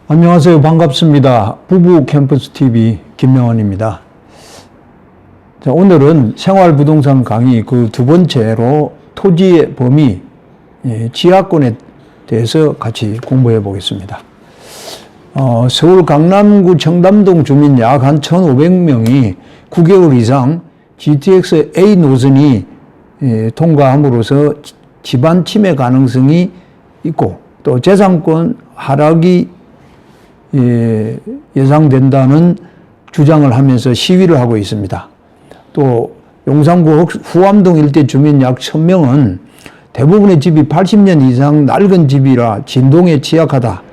안녕하세요. 반갑습니다. 부부 캠퍼스 TV 김명환입니다. 자, 오늘은 생활부동산 강의 그 두 번째로 토지의 범위, 지하권에 대해서 같이 공부해 보겠습니다. 서울 강남구 청담동 주민 약 한 1,500명이 9개월 이상 GTX A 노선이 통과함으로써 집안 침해 가능성이 있고 또 재산권 하락이 예상된다는 주장을 하면서 시위를 하고 있습니다. 또 용산구 후암동 일대 주민 약 1,000명은 대부분의 집이 80년 이상 낡은 집이라 진동에 취약하다.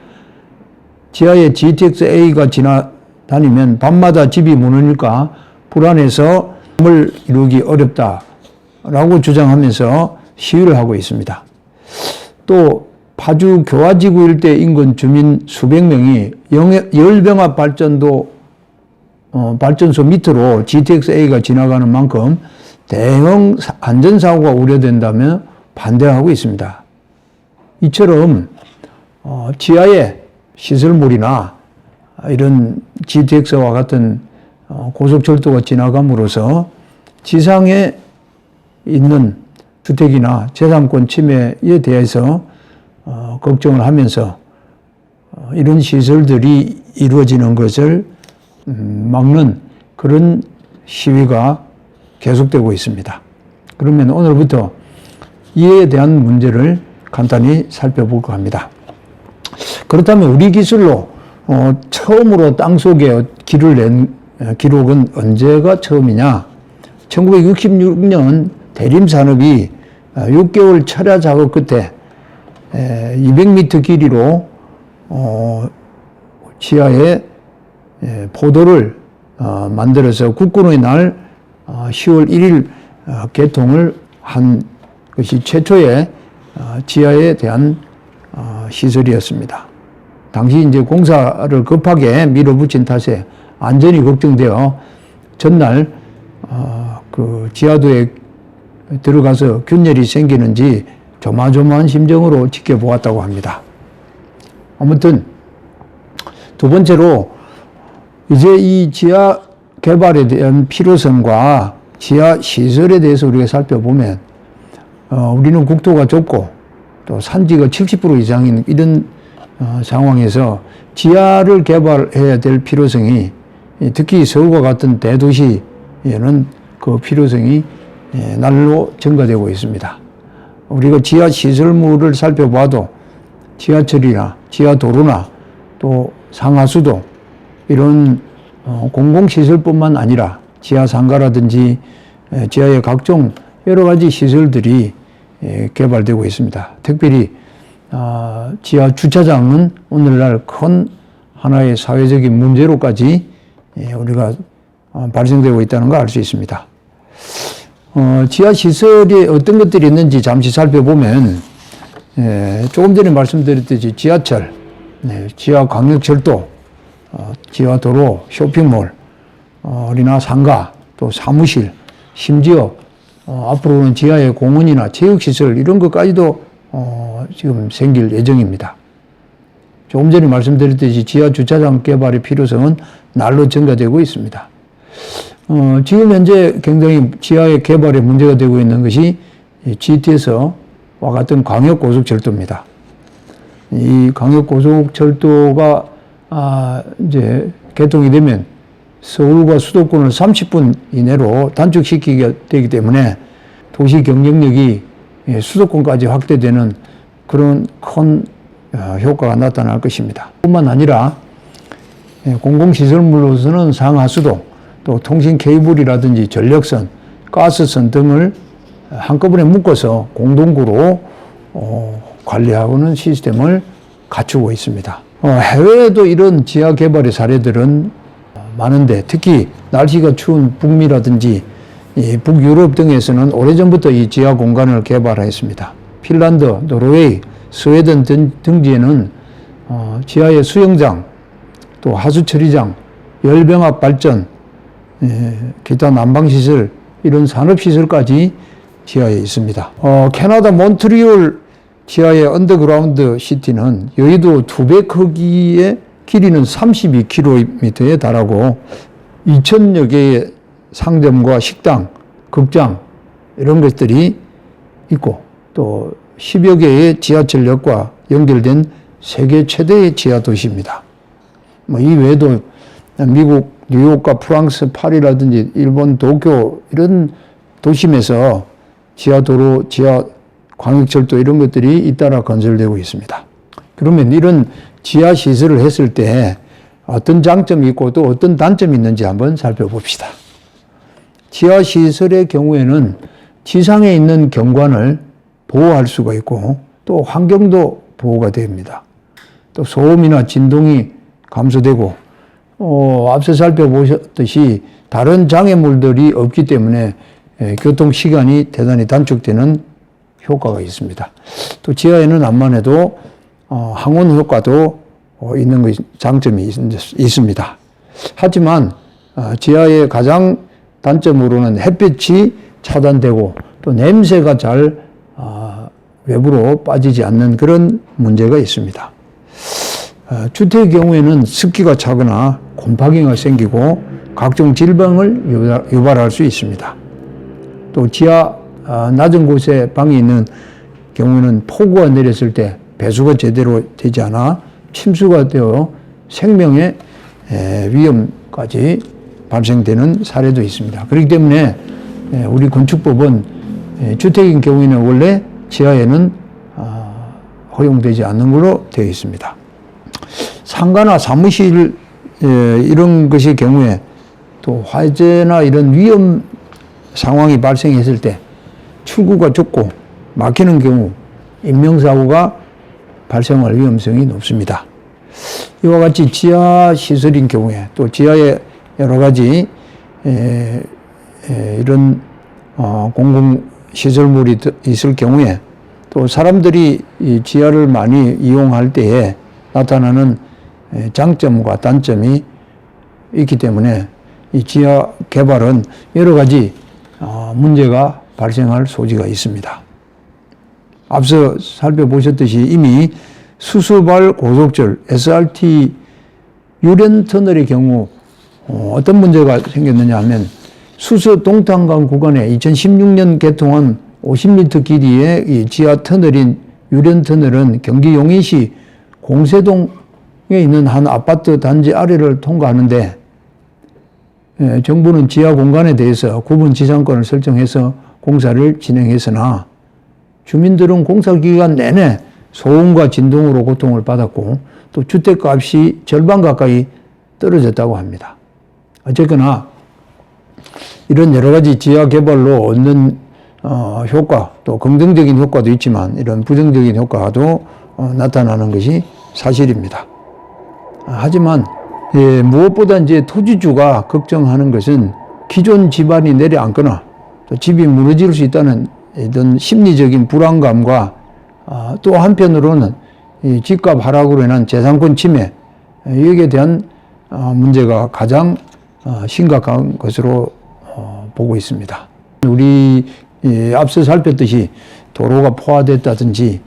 지하에 GTX-A가 지나다니면 밤마다 집이 무너질까 불안해서 잠을 이루기 어렵다라고 주장하면서 시위를 하고 있습니다. 또 파주 교화지구 일대 인근 주민 수백 명이 열병합 발전소 밑으로 GTX-A가 지나가는 만큼 대형 안전사고가 우려된다며 반대하고 있습니다. 이처럼 지하에 시설물이나 이런 GTX와 같은 고속철도가 지나감으로써 지상에 있는 주택이나 재산권 침해에 대해서 걱정을 하면서 이런 시설들이 이루어지는 것을 막는 그런 시위가 계속되고 있습니다. 그러면 오늘부터 이에 대한 문제를 간단히 살펴볼까 합니다. 그렇다면 우리 기술로 처음으로 땅속에 길을 낸 기록은 언제가 처음이냐? 1966년 대림산업이 6개월 철야 작업 끝에 200m 길이로 지하에 포도를 만들어서 국군의 날 10월 1일 개통을 한 것이 최초의 지하에 대한 시설이었습니다. 당시 이제 공사를 급하게 밀어붙인 탓에 안전이 걱정되어 전날 그 지하도에 들어가서 균열이 생기는지 조마조마한 심정으로 지켜보았다고 합니다. 아무튼 두 번째로 이제 이 지하 개발에 대한 필요성과 지하 시설에 대해서 우리가 살펴보면 우리는 국토가 좁고 또 산지가 70% 이상인 이런 상황에서 지하를 개발해야 될 필요성이 특히 서울과 같은 대도시에는 그 필요성이 날로 증가되고 있습니다. 우리가 지하 시설물을 살펴봐도 지하철이나 지하도로나 또 상하수도 이런 공공시설뿐만 아니라 지하상가라든지 지하의 각종 여러 가지 시설들이 개발되고 있습니다. 특별히 지하 주차장은 오늘날 큰 하나의 사회적인 문제로까지 우리가 발생되고 있다는 걸 알 수 있습니다. 지하 시설에 어떤 것들이 있는지 잠시 살펴보면 조금 전에 말씀드렸듯이 지하철, 지하 광역철도, 지하 도로, 쇼핑몰, 이나 상가, 또 사무실, 심지어 앞으로는 지하에 공원이나 체육시설 이런 것까지도 지금 생길 예정입니다. 조금 전에 말씀드렸듯이 지하 주차장 개발의 필요성은 날로 증가되고 있습니다. 지금 현재 굉장히 지하의 개발에 문제가 되고 있는 것이 GTS와 같은 광역고속철도입니다. 이 광역고속철도가 이제 개통이 되면 서울과 수도권을 30분 이내로 단축시키게 되기 때문에 도시 경쟁력이 수도권까지 확대되는 그런 큰 효과가 나타날 것입니다. 뿐만 아니라 공공시설물로서는 상하수도 또 통신 케이블이라든지 전력선, 가스선 등을 한꺼번에 묶어서 공동구로 관리하고는 시스템을 갖추고 있습니다. 해외에도 이런 지하 개발의 사례들은 많은데 특히 날씨가 추운 북미라든지 북유럽 등에서는 오래전부터 이 지하 공간을 개발했습니다. 핀란드, 노르웨이, 스웨덴 등지에는 지하의 수영장, 또 하수처리장, 열병합 발전, 기타 난방시설 이런 산업시설까지 지하에 있습니다. 캐나다 몬트리올 지하의 언더그라운드 시티는 여의도 2배 크기의 길이는 32km에 달하고 2,000여 개의 상점과 식당, 극장 이런 것들이 있고 또 10여 개의 지하철역과 연결된 세계 최대의 지하 도시입니다. 이 외에도 미국 뉴욕과 프랑스 파리라든지 일본 도쿄 이런 도심에서 지하도로, 지하 광역철도 이런 것들이 잇따라 건설되고 있습니다. 그러면 이런 지하 시설을 했을 때 어떤 장점이 있고 또 어떤 단점이 있는지 한번 살펴봅시다. 지하 시설의 경우에는 지상에 있는 경관을 보호할 수가 있고 또 환경도 보호가 됩니다. 또 소음이나 진동이 감소되고 앞서 살펴보셨듯이 다른 장애물들이 없기 때문에 교통시간이 대단히 단축되는 효과가 있습니다. 또 지하에는 암만 해도 항온 효과도 있는 장점이 있습니다. 하지만 지하의 가장 단점으로는 햇빛이 차단되고 또 냄새가 잘 외부로 빠지지 않는 그런 문제가 있습니다. 주택의 경우에는 습기가 차거나 곰팡이가 생기고 각종 질병을 유발할 수 있습니다. 또 지하 낮은 곳에 방이 있는 경우에는 폭우가 내렸을 때 배수가 제대로 되지 않아 침수가 되어 생명의 위험까지 발생되는 사례도 있습니다. 그렇기 때문에 우리 건축법은 주택인 경우에는 원래 지하에는 허용되지 않는 걸로 되어 있습니다. 상가나 사무실 이런 것의 경우에 또 화재나 이런 위험 상황이 발생했을 때 출구가 좁고 막히는 경우 인명사고가 발생할 위험성이 높습니다. 이와 같이 지하 시설인 경우에 또 지하에 여러 가지 이런 공공시설물이 있을 경우에 또 사람들이 이 지하를 많이 이용할 때에 나타나는 장점과 단점이 있기 때문에 이 지하 개발은 여러 가지 문제가 발생할 소지가 있습니다. 앞서 살펴보셨듯이 이미 수서발 고속철 SRT 유연 터널의 경우 어떤 문제가 생겼느냐 하면 수서 동탄간 구간에 2016년 개통한 50m 길이의 이 지하 터널인 유연 터널은 경기 용인시 공세동에 있는 한 아파트 단지 아래를 통과하는데 정부는 지하 공간에 대해서 구분 지상권을 설정해서 공사를 진행했으나 주민들은 공사 기간 내내 소음과 진동으로 고통을 받았고 또 주택값이 절반 가까이 떨어졌다고 합니다. 어쨌거나 이런 여러 가지 지하 개발로 얻는 효과 또 긍정적인 효과도 있지만 이런 부정적인 효과도 나타나는 것이 사실입니다. 하지만 무엇보다 이제 토지주가 걱정하는 것은 기존 집안이 내려앉거나 또 집이 무너질 수 있다는 이런 심리적인 불안감과 또 한편으로는 이 집값 하락으로 인한 재산권 침해 여기에 대한 문제가 가장 심각한 것으로 보고 있습니다. 우리 앞서 살폈듯이 도로가 포화됐다든지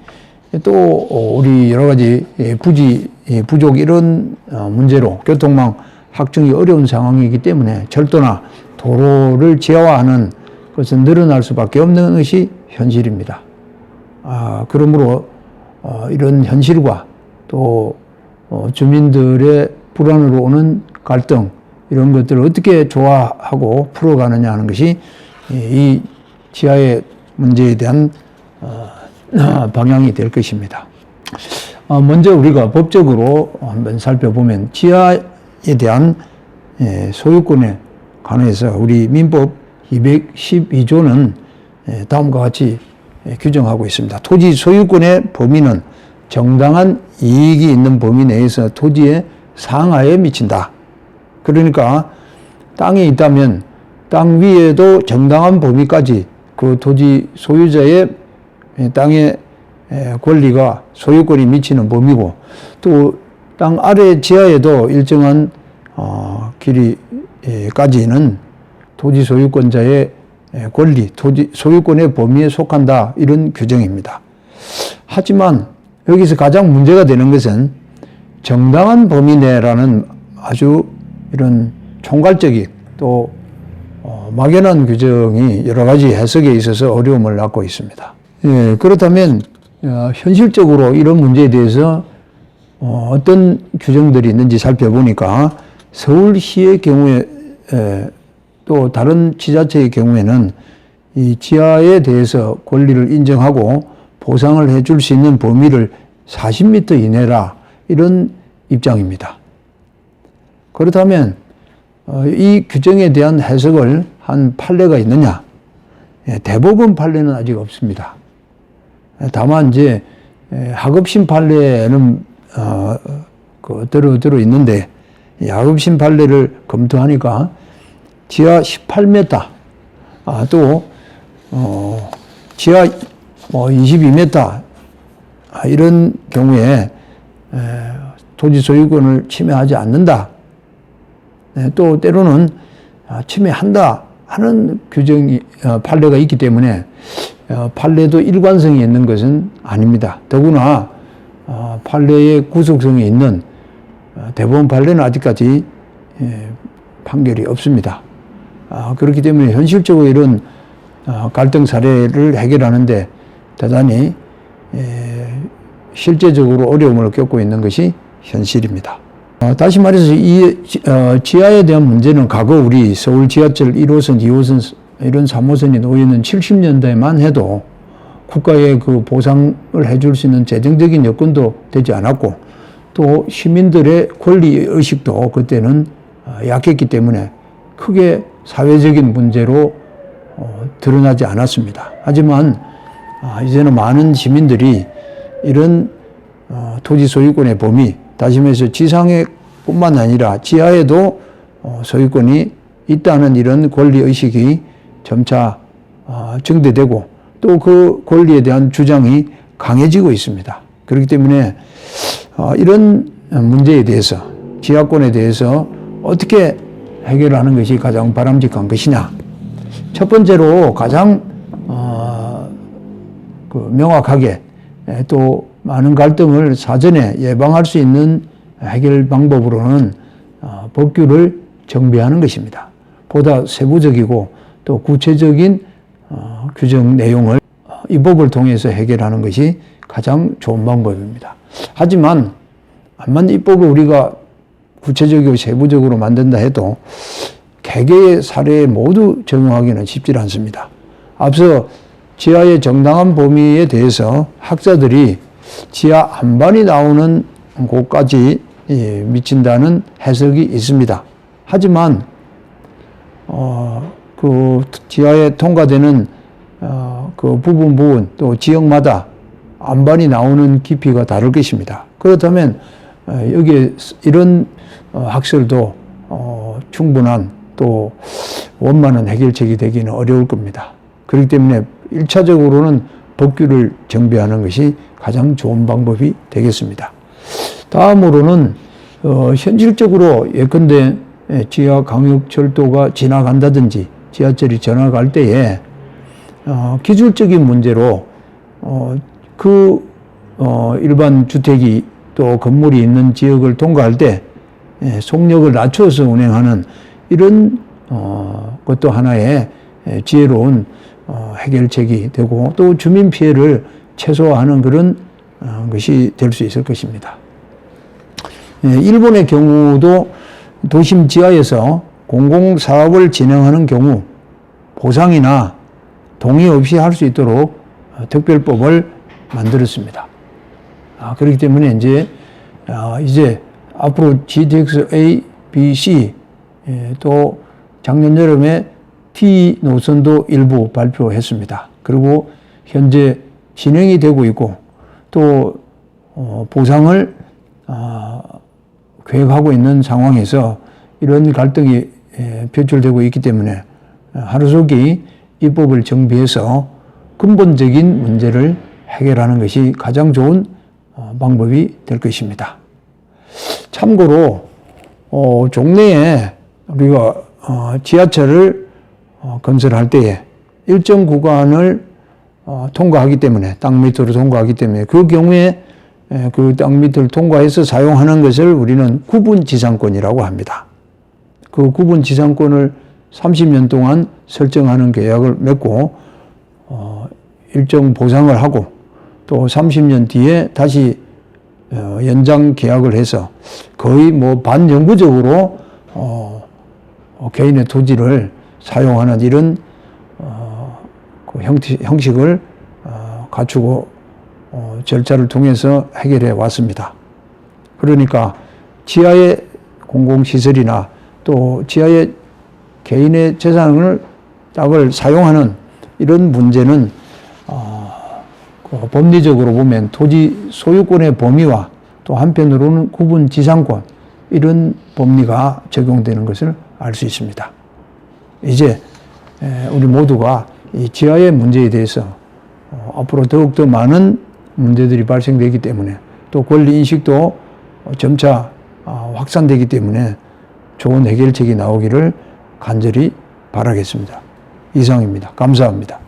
또 우리 여러 가지 부지 부족 이런 문제로 교통망 확충이 어려운 상황이기 때문에 철도나 도로를 지하화하는 것은 늘어날 수밖에 없는 것이 현실입니다. 그러므로 이런 현실과 또 주민들의 불안으로 오는 갈등 이런 것들을 어떻게 조화하고 풀어가느냐 하는 것이 이 지하의 문제에 대한 방향이 될 것입니다. 먼저 우리가 법적으로 한번 살펴보면 지하에 대한 소유권에 관해서 우리 민법 212조는 다음과 같이 규정하고 있습니다. 토지 소유권의 범위는 정당한 이익이 있는 범위 내에서 토지의 상하에 미친다. 그러니까 땅이 있다면 땅 위에도 정당한 범위까지 그 토지 소유자의 땅의 권리가 소유권이 미치는 범위고 또 땅 아래 지하에도 일정한 길이까지는 토지 소유권자의 권리, 토지 소유권의 범위에 속한다 이런 규정입니다. 하지만 여기서 가장 문제가 되는 것은 정당한 범위 내라는 아주 이런 총괄적인 또 막연한 규정이 여러 가지 해석에 있어서 어려움을 낳고 있습니다. 예, 그렇다면 현실적으로 이런 문제에 대해서 어떤 규정들이 있는지 살펴보니까 서울시의 경우에 또 다른 지자체의 경우에는 이 지하에 대해서 권리를 인정하고 보상을 해줄 수 있는 범위를 40m 이내라 이런 입장입니다. 그렇다면 이 규정에 대한 해석을 한 판례가 있느냐? 대법원 판례는 아직 없습니다. 다만 이제 하급심 판례는 들어 있는데 하급심 판례를 검토하니까 지하 18m 또 지하 22m 이런 경우에 토지 소유권을 침해하지 않는다. 또 때로는 침해한다 하는 규정이 판례가 있기 때문에 판례도 일관성이 있는 것은 아닙니다. 더구나 판례의 구속성이 있는 대법원 판례는 아직까지 판결이 없습니다. 그렇기 때문에 현실적으로 이런 갈등 사례를 해결하는데 대단히 실제적으로 어려움을 겪고 있는 것이 현실입니다. 다시 말해서 이 지하에 대한 문제는 과거 우리 서울 지하철 1호선, 2호선 이런 3호선이 놓여있는 70년대만 해도 국가의 그 보상을 해줄 수 있는 재정적인 여건도 되지 않았고 또 시민들의 권리의식도 그때는 약했기 때문에 크게 사회적인 문제로 드러나지 않았습니다. 하지만 이제는 많은 시민들이 이런 토지 소유권의 범위, 다시 말해서 지상에 뿐만 아니라 지하에도 소유권이 있다는 이런 권리의식이 점차 증대되고 또 그 권리에 대한 주장이 강해지고 있습니다. 그렇기 때문에 이런 문제에 대해서 지하권에 대해서 어떻게 해결하는 것이 가장 바람직한 것이냐. 첫 번째로 가장 명확하게 또 많은 갈등을 사전에 예방할 수 있는 해결 방법으로는 법규를 정비하는 것입니다. 보다 세부적이고 또 구체적인 규정 내용을 이 법을 통해서 해결하는 것이 가장 좋은 방법입니다. 하지만 암만 이 법을 우리가 구체적이고 세부적으로 만든다 해도 개개의 사례에 모두 적용하기는 쉽지 않습니다. 앞서 지하의 정당한 범위에 대해서 학자들이 지하 안반이 나오는 곳까지 미친다는 해석이 있습니다. 하지만 그 지하에 통과되는 그 부분 또 지역마다 안반이 나오는 깊이가 다를 것입니다. 그렇다면 여기에 이런 학설도 충분한 또 원만한 해결책이 되기는 어려울 겁니다. 그렇기 때문에 1차적으로는 법규를 정비하는 것이 가장 좋은 방법이 되겠습니다. 다음으로는 현실적으로 예컨대 지하 강역철도가 지나간다든지 지하철이 지나갈 때에 기술적인 문제로 일반 주택이 또 건물이 있는 지역을 통과할 때 속력을 낮춰서 운행하는 이런 것도 하나의 지혜로운 해결책이 되고 또 주민 피해를 최소화하는 그런 것이 될 수 있을 것입니다. 일본의 경우도 도심 지하에서 공공사업을 진행하는 경우 보상이나 동의 없이 할 수 있도록 특별법을 만들었습니다. 그렇기 때문에 이제 앞으로 GTX A, B, C 또 작년 여름에 T 노선도 일부 발표했습니다. 그리고 현재 진행이 되고 있고 또 보상을 계획하고 있는 상황에서 이런 갈등이 표출되고 있기 때문에 하루속히 입법을 정비해서 근본적인 문제를 해결하는 것이 가장 좋은 방법이 될 것입니다. 참고로 종래에 우리가 지하철을 건설할 때에 일정 구간을 통과하기 때문에 땅 밑으로 통과하기 때문에 그 경우에 그 땅 밑을 통과해서 사용하는 것을 우리는 구분지상권이라고 합니다. 그 구분지상권을 30년 동안 설정하는 계약을 맺고 일정 보상을 하고 또 30년 뒤에 다시 연장 계약을 해서 거의 뭐 반영구적으로 개인의 토지를 사용하는 이런 그 형식을 갖추고 절차를 통해서 해결해 왔습니다. 그러니까 지하의 공공시설이나 또 지하의 개인의 재산을 땅을 사용하는 이런 문제는 법리적으로 보면 토지 소유권의 범위와 또 한편으로는 구분지상권 이런 법리가 적용되는 것을 알 수 있습니다. 이제 우리 모두가 이 지하의 문제에 대해서 앞으로 더욱더 많은 문제들이 발생되기 때문에 또 권리인식도 점차 확산되기 때문에 좋은 해결책이 나오기를 간절히 바라겠습니다. 이상입니다. 감사합니다.